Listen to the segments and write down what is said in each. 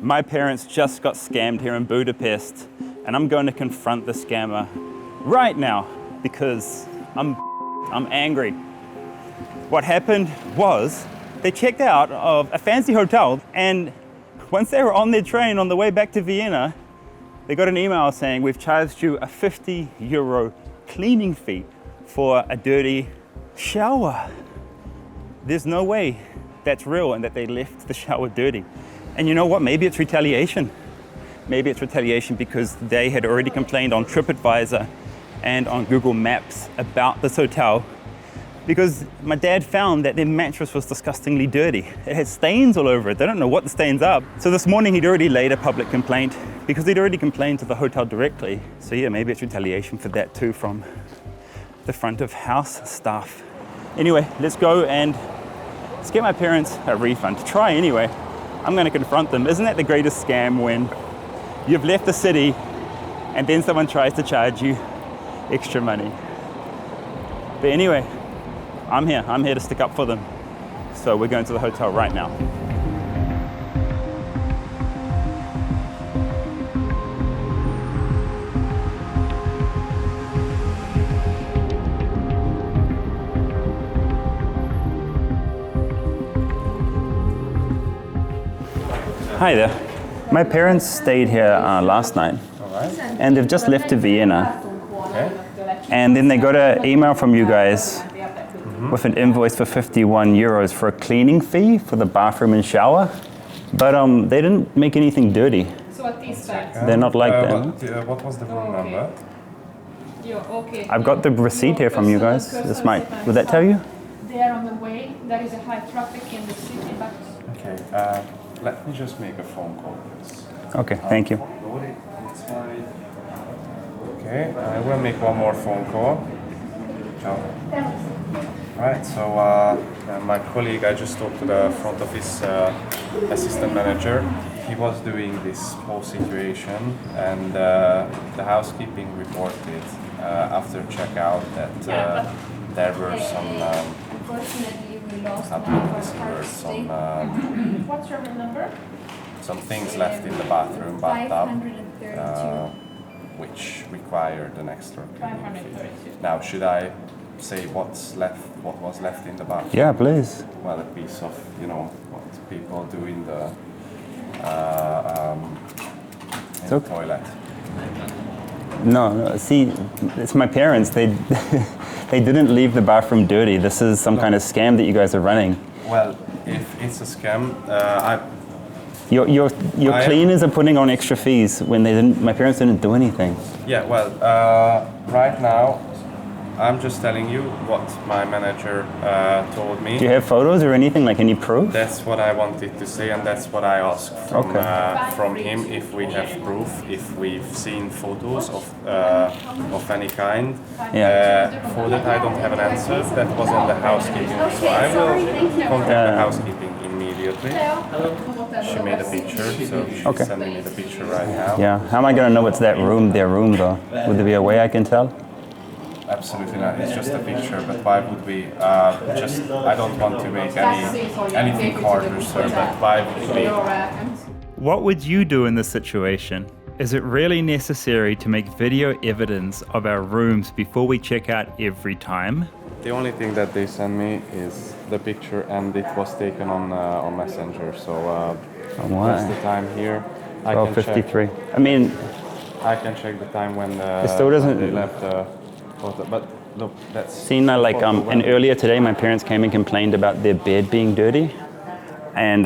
My parents just got scammed here in Budapest, and I'm going to confront the scammer right now because I'm angry. What happened was they checked out of a fancy hotel, and once they were on their train on the way back to Vienna, they got an email saying, we've charged you a 50 euro cleaning fee for a dirty shower. There's no way that's real and that they left the shower dirty. And you know what? Maybe it's retaliation. Maybe it's retaliation because they had already complained on TripAdvisor and on Google Maps about this hotel, because my dad found that their mattress was disgustingly dirty. It had stains all over it. They don't know what the stains are. So this morning he'd already laid a public complaint because he'd already complained to the hotel directly. So yeah, maybe it's retaliation for that too from the front of house staff. Anyway, let's go and let's get my parents a refund. Try anyway. I'm gonna confront them. Isn't that the greatest scam when you've left the city and then someone tries to charge you extra money? But anyway, I'm here to stick up for them. So we're going to the hotel right now. Hi there. My parents stayed here last night, and they've just left to Vienna. Okay. And then they got an email from you guys with an invoice for 51 euros for a cleaning fee for the bathroom and shower. But they didn't make anything dirty. They're not like that. What was the room number? I've got the receipt here from you guys. Would that tell you? They are on the way. There is a high traffic in the city, but... Okay, let me just make a phone call, please. Okay, thank you. It's fine. Okay, I will make one more phone call. Right, so my colleague, I just talked to the front office assistant manager. He was doing this whole situation, and the housekeeping reported after checkout that there were some Unfortunately, we lost what's your number? some things left in the bathroom bathtub, which required an extra cleaning fee. Now, should I say what was left in the bathroom? Yeah, please. Well, a piece of, what people do in the toilet. No, see, it's my parents. They didn't leave the bathroom dirty. This is some kind of scam that you guys are running. Well, if it's a scam, Your cleaners are putting on extra fees when my parents didn't do anything. Yeah, well, right now, I'm just telling you what my manager told me. Do you have photos or anything, like any proof? That's what I wanted to say, and that's what I asked from him, if we have proof, if we've seen photos of any kind. For that, I don't have an answer. That was on the housekeeping, so I will contact the housekeeping immediately. She made a picture, so she's sending me the picture right now. Yeah, how am I going to know it's their room though? Would there be a way I can tell? Absolutely not. It's just a picture, but why would we I don't want to make anything harder, sir, but why would we? What would you do in this situation? Is it really necessary to make video evidence of our rooms before we check out every time? The only thing that they send me is the picture, and it was taken on Messenger. So that's the time here. I can 53. I mean, I can check the time when it still doesn't. They left the photo. But look, that's seen and earlier today, my parents came and complained about their bed being dirty, and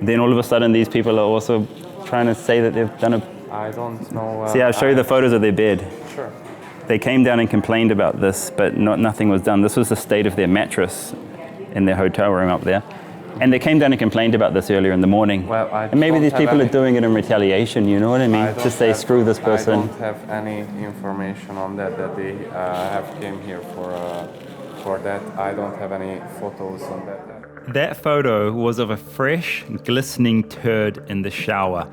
then all of a sudden, these people are also trying to say that they've done a. I don't know. See, I'll show you the photos of their bed. Sure. They came down and complained about this, but nothing was done. This was the state of their mattress in their hotel room up there. And they came down and complained about this earlier in the morning. Well, and maybe these people are doing it in retaliation, you know what I mean? To say, screw this person. I don't have any information on that they have came here for that. I don't have any photos on that. That photo was of a fresh, glistening turd in the shower.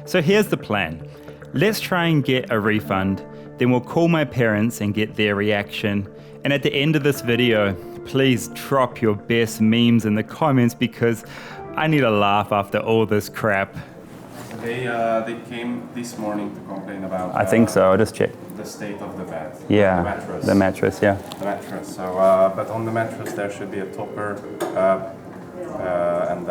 So here's the plan. Let's try and get a refund, then we'll call my parents and get their reaction. And at the end of this video, please drop your best memes in the comments because I need a laugh after all this crap. They came this morning to complain about. I think so. I'll just check. The state of the bed. Yeah. The mattress. The mattress. Yeah. The mattress. So, but on the mattress there should be a topper and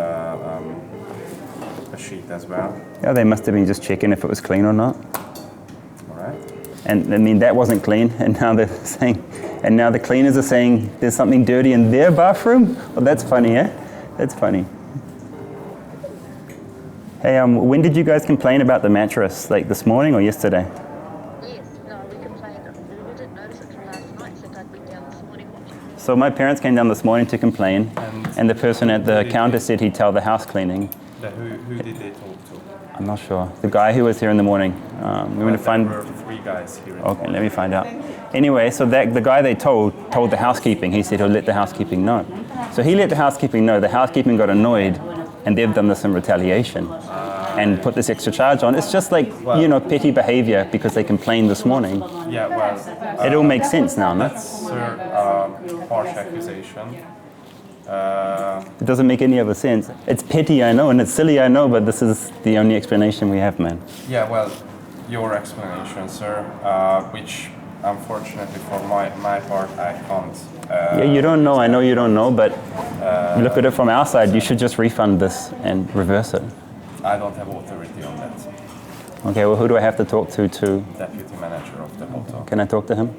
a sheet as well. Yeah, they must have been just checking if it was clean or not. All right. And I mean that wasn't clean, and now they're saying, and now the cleaners are saying there's something dirty in their bathroom. Well, that's funny, eh? That's funny. Hey, when did you guys complain about the mattress? Like this morning or yesterday? Yes, no, we complained. We didn't notice it from last night, so Dad went down this morning watching. So my parents came down this morning to complain, and the person at the counter said he'd tell the house cleaning. Who did they talk to? I'm not sure. The guy who was here in the morning. We're going to find. There were 3 guys here. Okay, let me find out. Anyway, so the guy they told the housekeeping. He said he'll let the housekeeping know. So he let the housekeeping know. The housekeeping got annoyed, and they've done this in retaliation and put this extra charge on. It's just like, petty behavior because they complained this morning. Yeah, well... It all makes sense now, no? That's harsh accusation. It doesn't make any other sense. It's petty, I know, and it's silly, I know, but this is the only explanation we have, man. Yeah, well, your explanation, sir, which unfortunately for my part I can't. Yeah, you don't know, I know you don't know, but look at it from our side, you should just refund this and reverse it. I don't have authority on that. Okay, well, who do I have to talk to? Deputy manager of the hotel. Can I talk to him?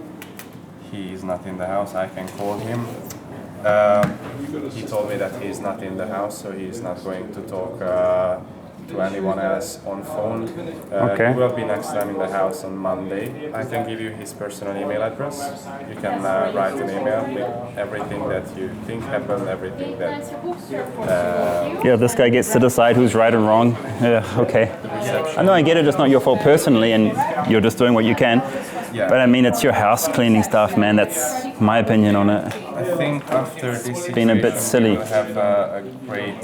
He is not in the house, I can call him. He told me that he's not in the house, so he's not going to talk to anyone else on phone. Okay. He will be next time in the house on Monday. I can give you his personal email address. You can write an email with everything that you think happened, everything that... Yeah, this guy gets to decide who's right and wrong. Yeah, okay. I know, I get it, it's not your fault personally, and you're just doing what you can. Yeah. But I mean, it's your house cleaning stuff, man. That's my opinion on it. I think after this situation, been a bit silly. we will have a great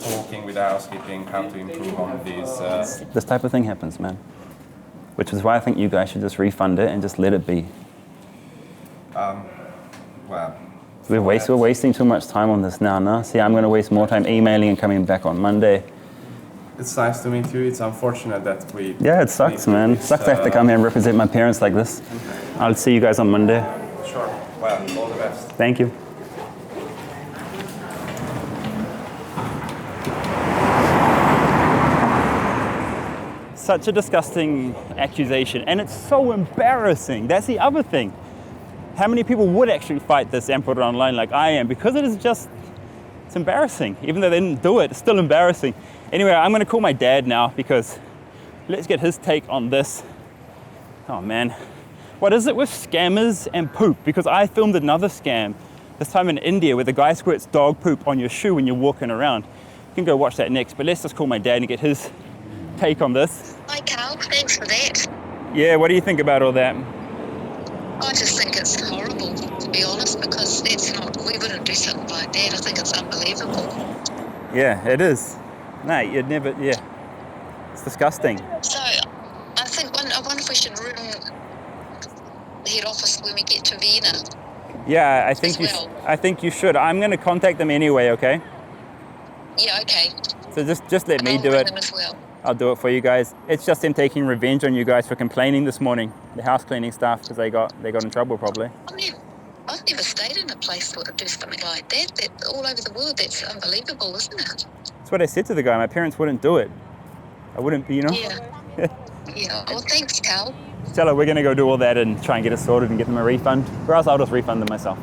talking with housekeeping, how to improve on these. This type of thing happens, man. Which is why I think you guys should just refund it and just let it be. Well, We're wasting too much time on this now, no? See, I'm going to waste more time emailing and coming back on Monday. it's nice to meet you. It's unfortunate that we... Yeah, it sucks, man. It sucks I have to come here and represent my parents like this. I'll see you guys on Monday. Sure. Well, all the best. Thank you. Such a disgusting accusation, and it's so embarrassing. That's the other thing. How many people would actually fight this and put it online like I am? Because it is just, it's embarrassing. Even though they didn't do it, it's still embarrassing. Anyway, I'm gonna call my dad now because let's get his take on this. Oh man, what is it with scammers and poop? Because I filmed another scam, this time in India, where the guy squirts dog poop on your shoe when you're walking around. You can go watch that next, but let's just call my dad and get his take on this. Hi, Karl. Thanks for that. Yeah, what do you think about all that? I just think it's horrible, to be honest, because we wouldn't do something like that. I think it's unbelievable. Yeah, it is. No, you'd never, yeah. It's disgusting. So, I wonder if we should ring the head office when we get to Vienna. Yeah, I think you should. I'm going to contact them anyway, okay? Yeah, okay. So just let me I'll do ring it. them as well. I'll do it for you guys. It's just them taking revenge on you guys for complaining this morning, the house cleaning staff, because they got in trouble probably. I've never stayed in a place that would do something like that. That all over the world, that's unbelievable, isn't it? That's what I said to the guy. My parents wouldn't do it. I wouldn't, you know? Yeah. Yeah. Well, thanks, Karl. Tell her we're going to go do all that and try and get it sorted and get them a refund. Or else I'll just refund them myself.